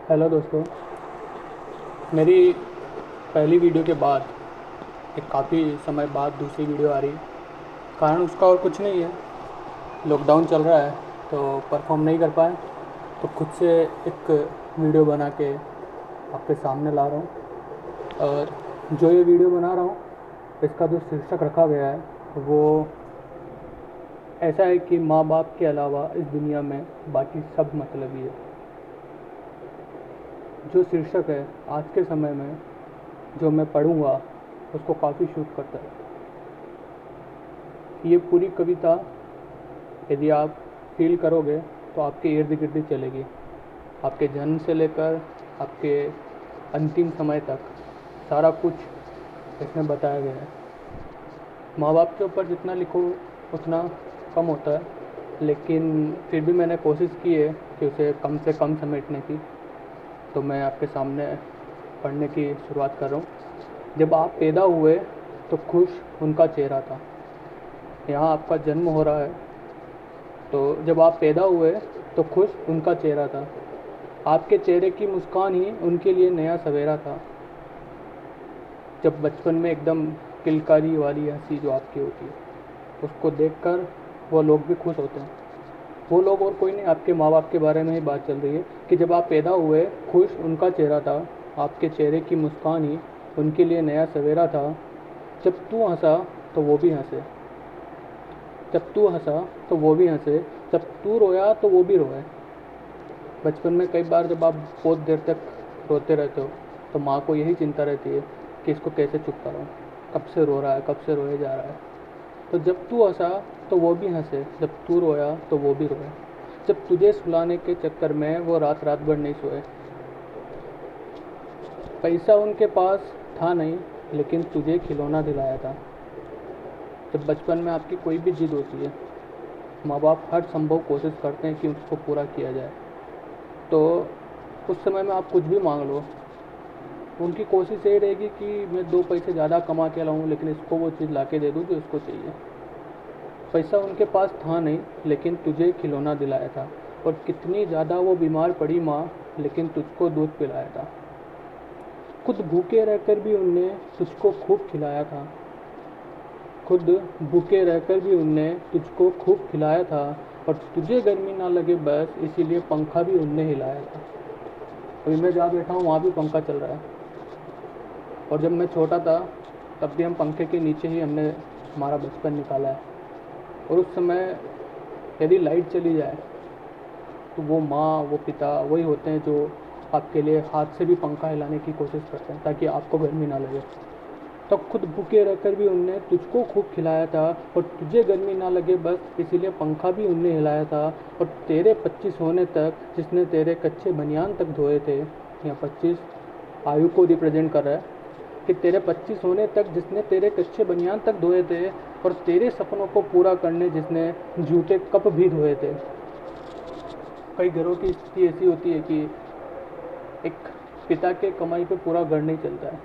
Hello दोस्तों। मेरी पहली वीडियो के बाद एक काफ़ी समय बाद दूसरी वीडियो आ रही है। कारण उसका और कुछ नहीं है, लॉकडाउन चल रहा है तो परफॉर्म नहीं कर पाए, तो खुद से एक वीडियो बना के आपके सामने ला रहा हूँ। और जो ये वीडियो बना रहा हूँ, इसका जो शीर्षक रखा गया है वो ऐसा है कि माँ बाप के अलावा इस दुनिया में बाकी सब मतलबी है। जो शीर्षक है आज के समय में जो मैं पढ़ूँगा उसको काफ़ी शूट करता है। ये पूरी कविता यदि आप फील करोगे तो आपके इर्द गिर्द ही चलेगी। आपके जन्म से लेकर आपके अंतिम समय तक सारा कुछ इसमें बताया गया है। माँ बाप के ऊपर जितना लिखो उतना कम होता है, लेकिन फिर भी मैंने कोशिश की है कि उसे कम से कम समेटने की। तो मैं आपके सामने पढ़ने की शुरुआत कर रहा हूँ। जब आप पैदा हुए तो खुश उनका चेहरा था। यहाँ आपका जन्म हो रहा है, तो जब आप पैदा हुए तो खुश उनका चेहरा था। आपके चेहरे की मुस्कान ही उनके लिए नया सवेरा था। जब बचपन में एकदम किलकारी वाली हंसी जो आपकी होती है, उसको देखकर वो लोग भी खुश होते हैं। वो लोग और कोई नहीं, आपके माँ बाप के बारे में ही बात चल रही है कि जब आप पैदा हुए खुश उनका चेहरा था। आपके चेहरे की मुस्कान ही उनके लिए नया सवेरा था। जब तू हंसा तो वो भी हंसे, जब तू हंसा तो वो भी हंसे, जब तू रोया तो वो भी रोए। बचपन में कई बार जब आप बहुत देर तक रोते रहते हो तो माँ को यही चिंता रहती है कि इसको कैसे चुप कराऊं, कब से रो रहा है, कब से रोए जा रहा है। तो जब तू हंसा तो वो भी हंसे, जब तू रोया तो वो भी रोए। जब तुझे सुलाने के चक्कर में वो रात रात भर नहीं सोए। पैसा उनके पास था नहीं, लेकिन तुझे खिलौना दिलाया था। जब बचपन में आपकी कोई भी जिद होती है, माँ बाप हर संभव कोशिश करते हैं कि उसको पूरा किया जाए। तो उस समय में आप कुछ भी मांग लो, उनकी कोशिश यही रहेगी कि मैं 2 पैसे ज़्यादा कमा के लाऊं, लेकिन इसको वो चीज़ ला के दे दूँ जो इसको चाहिए। पैसा उनके पास था नहीं, लेकिन तुझे खिलौना दिलाया था। और कितनी ज़्यादा वो बीमार पड़ी माँ, लेकिन तुझको दूध पिलाया था। खुद भूखे रहकर भी उनने तुझको खूब खिलाया था। खुद भूखे रहकर भी उनने तुझको खूब खिलाया था। और तुझे गर्मी ना लगे बस इसीलिए पंखा भी उनने हिलाया था। अभी मैं जहाँ बैठा हूँ वहाँ भी पंखा चल रहा है। और जब मैं छोटा था तब भी हम पंखे के नीचे ही हमने हमारा बचपन निकाला है। और उस समय यदि लाइट चली जाए तो वो माँ वो पिता वही होते हैं जो आपके लिए हाथ से भी पंखा हिलाने की कोशिश करते हैं ताकि आपको गर्मी ना लगे। तो खुद भूखे रहकर भी उनने तुझको खूब खिलाया था। और तुझे गर्मी ना लगे बस इसीलिए पंखा भी उनने हिलाया था। और तेरे 25 होने तक जिसने तेरे कच्चे बनियान तक धोए थे, या 25 आयु को रिप्रेजेंट कर रहा है कि तेरे 25 होने तक जिसने तेरे कच्चे बनियान तक धोए थे। और तेरे सपनों को पूरा करने जिसने जूते कप भी धोए थे। कई घरों की स्थिति ऐसी होती है कि एक पिता के कमाई पे पूरा घर नहीं चलता है,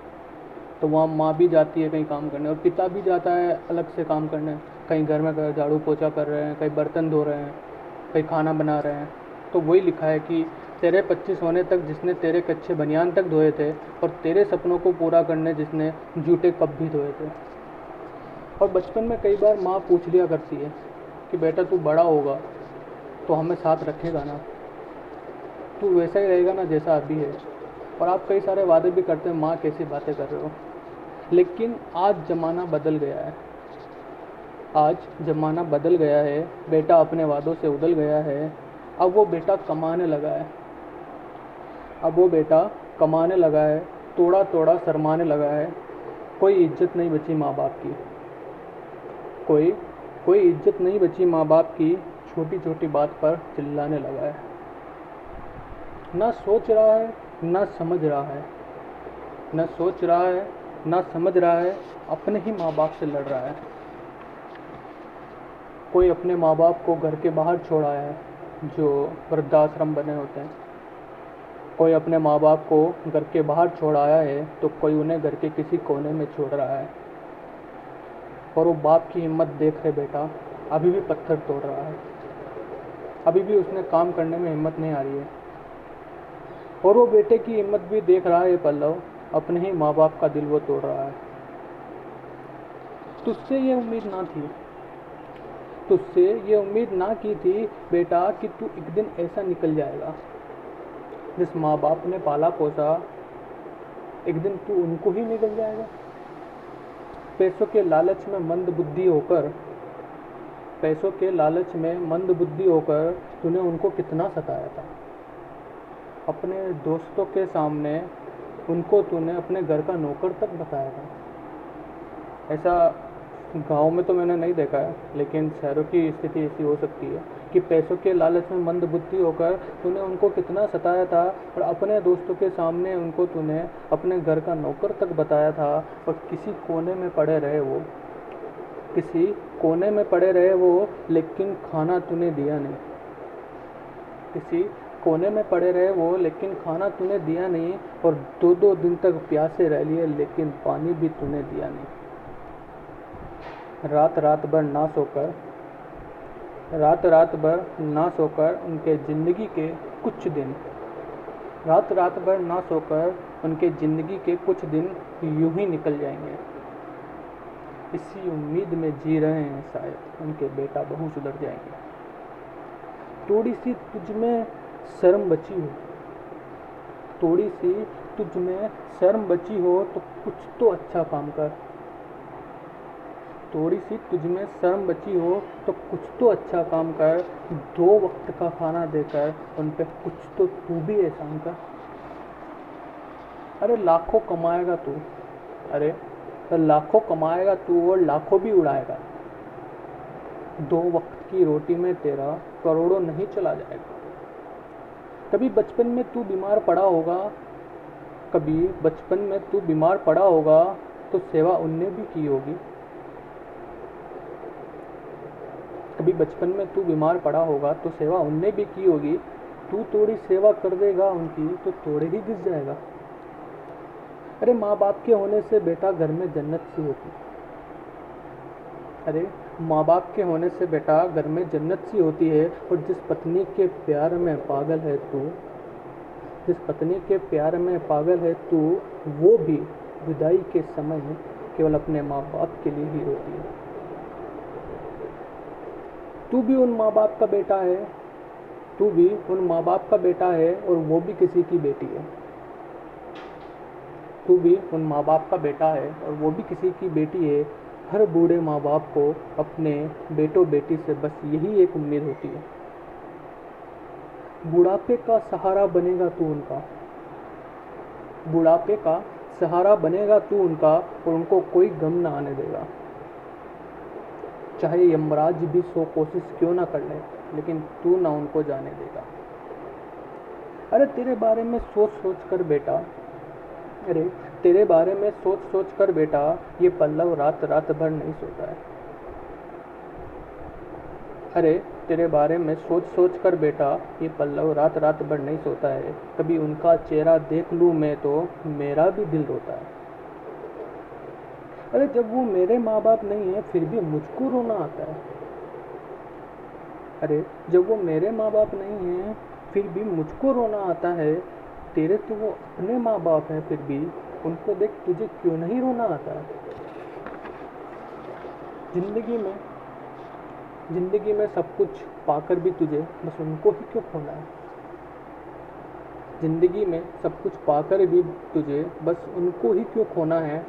तो वहाँ माँ भी जाती है कहीं काम करने और पिता भी जाता है अलग से काम करने। कहीं घर में झाड़ू पोछा कर रहे हैं, कहीं बर्तन धो रहे हैं, कहीं खाना बना रहे हैं। तो वही लिखा है कि तेरे 25 होने तक जिसने तेरे कच्चे बनियान तक धोए थे, और तेरे सपनों को पूरा करने जिसने जूते कप भी धोए थे। और बचपन में कई बार माँ पूछ लिया करती है कि बेटा तू बड़ा होगा तो हमें साथ रखेगा ना, तू वैसा ही रहेगा ना जैसा अभी है। और आप कई सारे वादे भी करते हैं, माँ कैसी बातें कर रहे हो। लेकिन आज ज़माना बदल गया है। आज ज़माना बदल गया है, बेटा अपने वादों से उदल गया है। अब वो बेटा कमाने लगा है, अब वो बेटा कमाने लगा है, थोड़ा थोड़ा शर्माने लगा है। कोई इज्जत नहीं बची माँ बाप की, कोई कोई इज्जत नहीं बची माँ बाप की। छोटी छोटी बात पर चिल्लाने लगा है। ना सोच रहा है ना समझ रहा है, न सोच रहा है ना समझ रहा है, अपने ही माँ बाप से लड़ रहा है। कोई अपने माँ बाप को घर के बाहर छोड़ आया है जो वृद्धाश्रम बने होते हैं। कोई अपने माँ बाप को घर के बाहर छोड़ आया है तो कोई उन्हें घर के किसी कोने में छोड़ रहा है। और वो बाप की हिम्मत देख रहे बेटा अभी भी पत्थर तोड़ रहा है। अभी भी उसने काम करने में हिम्मत नहीं आ रही है। और वो बेटे की हिम्मत भी देख रहा है पल्लव, अपने ही माँ बाप का दिल वो तोड़ रहा है। तुझसे ये उम्मीद ना थी, तुझसे ये उम्मीद ना की थी बेटा कि तू एक दिन ऐसा निकल जाएगा। जिस माँ बाप ने पाला पोसा, एक दिन तू उनको ही निकल जाएगा। पैसों के लालच में मंद बुद्धि होकर, पैसों के लालच में मंद बुद्धि होकर तूने उनको कितना सताया था। अपने दोस्तों के सामने उनको तूने अपने घर का नौकर तक बताया था। ऐसा गांव में तो मैंने नहीं देखा है, लेकिन शहरों की स्थिति ऐसी हो सकती है कि पैसों के लालच में मंद बुद्धि होकर तूने उनको कितना सताया था, और अपने दोस्तों के सामने उनको तूने अपने घर का नौकर तक बताया था। और किसी कोने में पड़े रहे वो, किसी कोने में पड़े रहे वो, लेकिन खाना तूने दिया नहीं। किसी कोने में पड़े रहे वो, लेकिन खाना तूने दिया नहीं। और 2-2 दिन तक प्यासे रह लिए, लेकिन पानी भी तूने दिया नहीं। रात रात भर ना सोकर, रात रात भर ना सोकर उनके ज़िंदगी के कुछ दिन, रात रात भर ना सोकर उनके ज़िंदगी के कुछ दिन यूं ही निकल जाएंगे। इसी उम्मीद में जी रहे हैं शायद उनके बेटा बहू सुधर जाएंगे। थोड़ी सी तुझ में शर्म बची हो, थोड़ी सी तुझ में शर्म बची हो तो कुछ तो अच्छा काम कर। थोड़ी सी तुझ में शर्म बची हो तो कुछ तो अच्छा काम कर। 2 वक्त का खाना देकर उन पे कुछ तो तू भी एहसान कर। अरे लाखों कमाएगा तू, अरे लाखों कमाएगा तू और लाखों भी उड़ाएगा। 2 वक्त की रोटी में तेरा करोड़ों नहीं चला जाएगा। कभी बचपन में तू बीमार पड़ा होगा, कभी बचपन में तू बीमार पड़ा होगा तो सेवा उनने भी की होगी। कभी बचपन में तू बीमार पड़ा होगा तो सेवा उनने भी की होगी। तू थोड़ी सेवा कर देगा उनकी तो थोड़े ही घिस जाएगा। अरे माँ बाप के होने से बेटा घर में जन्नत सी होती। अरे माँ बाप के होने से बेटा घर में जन्नत सी होती है। और जिस पत्नी के प्यार में पागल है तू, जिस पत्नी के प्यार में पागल है तू, वो भी विदाई के समय केवल अपने माँ बाप के लिए ही रोती है। तू भी उन माँ बाप का बेटा है, तू भी उन माँ बाप का बेटा है और वो भी किसी की बेटी है। तू भी उन माँ बाप का बेटा है और वो भी किसी की बेटी है। हर बूढ़े माँ बाप को अपने बेटों बेटी से बस यही एक उम्मीद होती है, बुढ़ापे का सहारा बनेगा तू उनका, बुढ़ापे का सहारा बनेगा तू उनका, और उनको कोई गम ना आने देगा। चाहे यमराज भी 100 कोशिश क्यों ना कर ले, लेकिन तू ना उनको जाने देगा। अरे तेरे बारे में सोच सोच कर बेटा, अरे तेरे बारे में सोच सोच कर बेटा ये पल्लव रात रात भर नहीं सोता है। अरे तेरे बारे में सोच सोच कर बेटा ये पल्लव रात रात भर नहीं सोता है। कभी उनका चेहरा देख लूँ मैं तो मेरा भी दिल रोता है। अरे जब वो मेरे माँ बाप नहीं है फिर भी मुझको रोना आता है। अरे जब वो मेरे माँ बाप नहीं है फिर भी मुझको रोना आता है। तेरे तो वो अपने माँ बाप हैं, फिर भी उनको देख तुझे क्यों नहीं रोना आता है। जिंदगी में सब कुछ पाकर भी तुझे बस उनको ही क्यों खोना है। जिंदगी में सब कुछ पाकर भी तुझे बस उनको ही क्यों खोना है।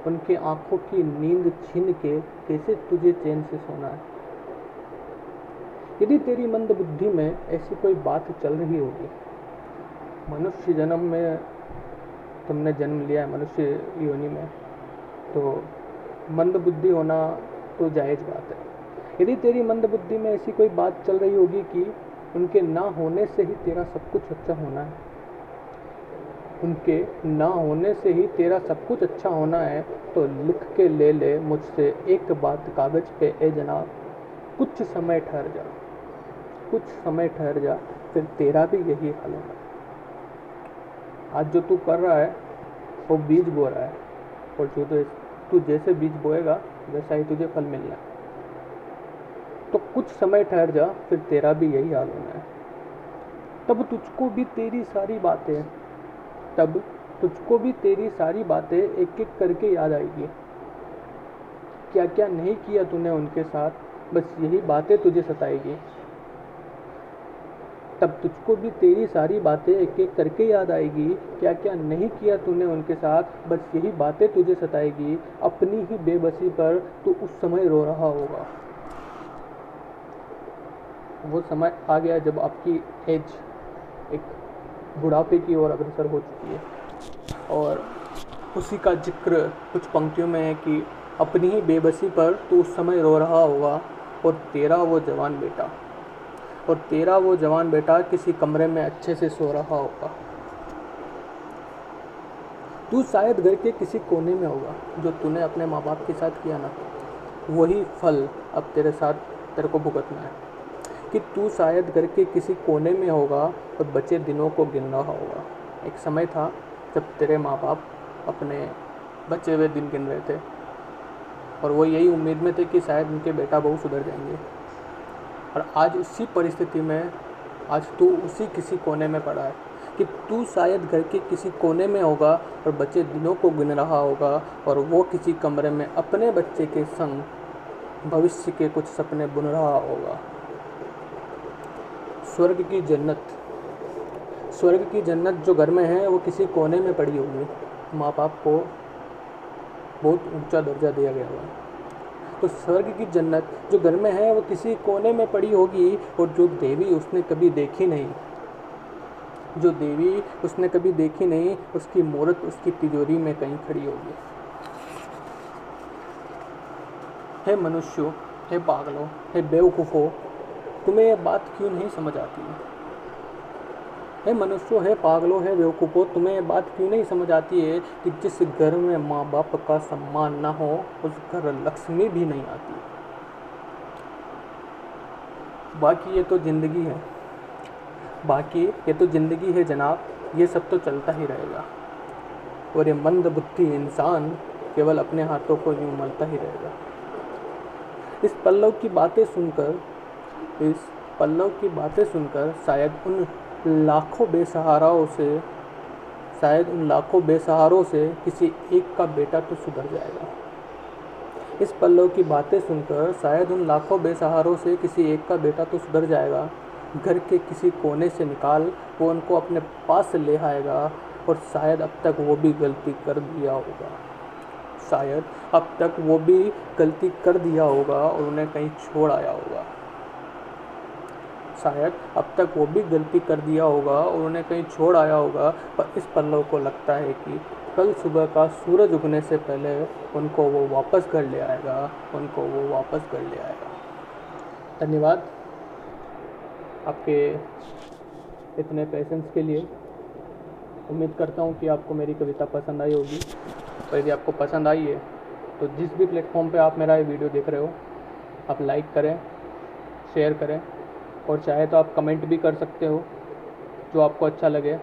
उनके आंखों की नींद छीन के कैसे तुझे चैन से सोना है। यदि तेरी मंद बुद्धि में ऐसी कोई बात चल रही होगी, मनुष्य जन्म में तुमने जन्म लिया है, मनुष्य योनि में, तो मंद बुद्धि होना तो जायज़ बात है। यदि तेरी मंद बुद्धि में ऐसी कोई बात चल रही होगी कि उनके ना होने से ही तेरा सब कुछ अच्छा होना है, उनके ना होने से ही तेरा सब कुछ अच्छा होना है, तो लिख के ले ले मुझसे एक बात कागज़ पे, ए जनाब कुछ समय ठहर जा, कुछ समय ठहर जा, फिर तेरा भी यही हाल होगा। आज जो तू कर रहा है वो बीज बो रहा है, और जो तू जैसे बीज बोएगा वैसा ही तुझे फल मिलना है। तो कुछ समय ठहर जा, फिर तेरा भी यही हाल होना है। तब तुझको भी तेरी सारी बातें तब तुझको भी तेरी सारी बातें एक एक करके याद आएगी। क्या क्या नहीं किया तूने उनके साथ, बस यही बातें तुझे सताएगी। तब तुझको भी तेरी सारी बातें एक एक करके याद आएगी। क्या क्या नहीं किया तूने उनके साथ, बस यही बातें तुझे सताएगी। अपनी ही बेबसी पर तू उस समय रो रहा होगा। वो समय आ गया जब आपकी एज एक बुढ़ापे की ओर अग्रसर हो चुकी है, और उसी का जिक्र कुछ पंक्तियों में है कि अपनी ही बेबसी पर तू उस समय रो रहा होगा, और तेरा वो जवान बेटा किसी कमरे में अच्छे से सो रहा होगा। तू शायद घर के किसी कोने में होगा। जो तूने अपने माँ बाप के साथ किया ना, वही फल अब तेरे को भुगतना है। कि तू शायद घर के किसी कोने में होगा और बचे दिनों को गिन रहा होगा। एक समय था जब तेरे माँ बाप अपने बचे हुए दिन गिन रहे थे, और वो यही उम्मीद में थे कि शायद उनके बेटा बहू सुधर जाएंगे। और आज उसी परिस्थिति में आज तू उसी किसी कोने में पड़ा है कि तू शायद घर के किसी कोने में होगा और बचे दिनों को गिन रहा होगा, और वो किसी कमरे में अपने बच्चे के संग भविष्य के कुछ सपने बुन रहा होगा। स्वर्ग की जन्नत जो घर में है वो किसी कोने में पड़ी होगी। माँ बाप को बहुत ऊंचा दर्जा दिया गया हुआ है। तो स्वर्ग की जन्नत जो घर में है वो किसी कोने में पड़ी होगी, और जो देवी उसने कभी देखी नहीं उसकी मूर्त उसकी तिजोरी में कहीं खड़ी होगी। हे मनुष्यों, हे पागलों, हे बेवकूफ़ों, तुम्हें यह बात क्यों नहीं समझ आती है? हे मनुष्यों, हे पागलों, हे बेवकूफ़ों, तुम्हें यह बात क्यों नहीं समझ आती है कि जिस घर में माँ बाप का सम्मान ना हो उस घर लक्ष्मी भी नहीं आती। बाकी ये तो ज़िंदगी है जनाब, ये सब तो चलता ही रहेगा, और ये मंद बुद्धि इंसान केवल अपने हाथों को यूँ मलता ही रहेगा। इस पल्लव की बातें सुनकर शायद उन लाखों बेसहारों से किसी एक का बेटा तो सुधर जाएगा। इस पल्लव की बातें सुनकर शायद उन लाखों बेसहारों से किसी एक का बेटा तो सुधर जाएगा। घर के किसी कोने से निकाल वो उनको अपने पास से ले आएगा, और शायद अब तक वो भी गलती कर दिया होगा और उन्हें कहीं छोड़ आया होगा। पर इस पल्लव को लगता है कि कल सुबह का सूरज उगने से पहले उनको वो वापस घर ले आएगा। धन्यवाद आपके इतने पेशेंस के लिए। उम्मीद करता हूँ कि आपको मेरी कविता पसंद आई होगी, और यदि आपको पसंद आई है तो जिस भी प्लेटफॉर्म पे आप मेरा ये वीडियो देख रहे हो, आप लाइक करें, शेयर करें, और चाहे तो आप कमेंट भी कर सकते हो जो आपको अच्छा लगे।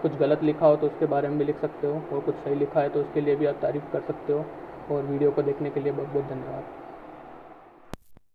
कुछ गलत लिखा हो तो उसके बारे में भी लिख सकते हो, और कुछ सही लिखा है तो उसके लिए भी आप तारीफ़ कर सकते हो। और वीडियो को देखने के लिए बहुत बहुत धन्यवाद।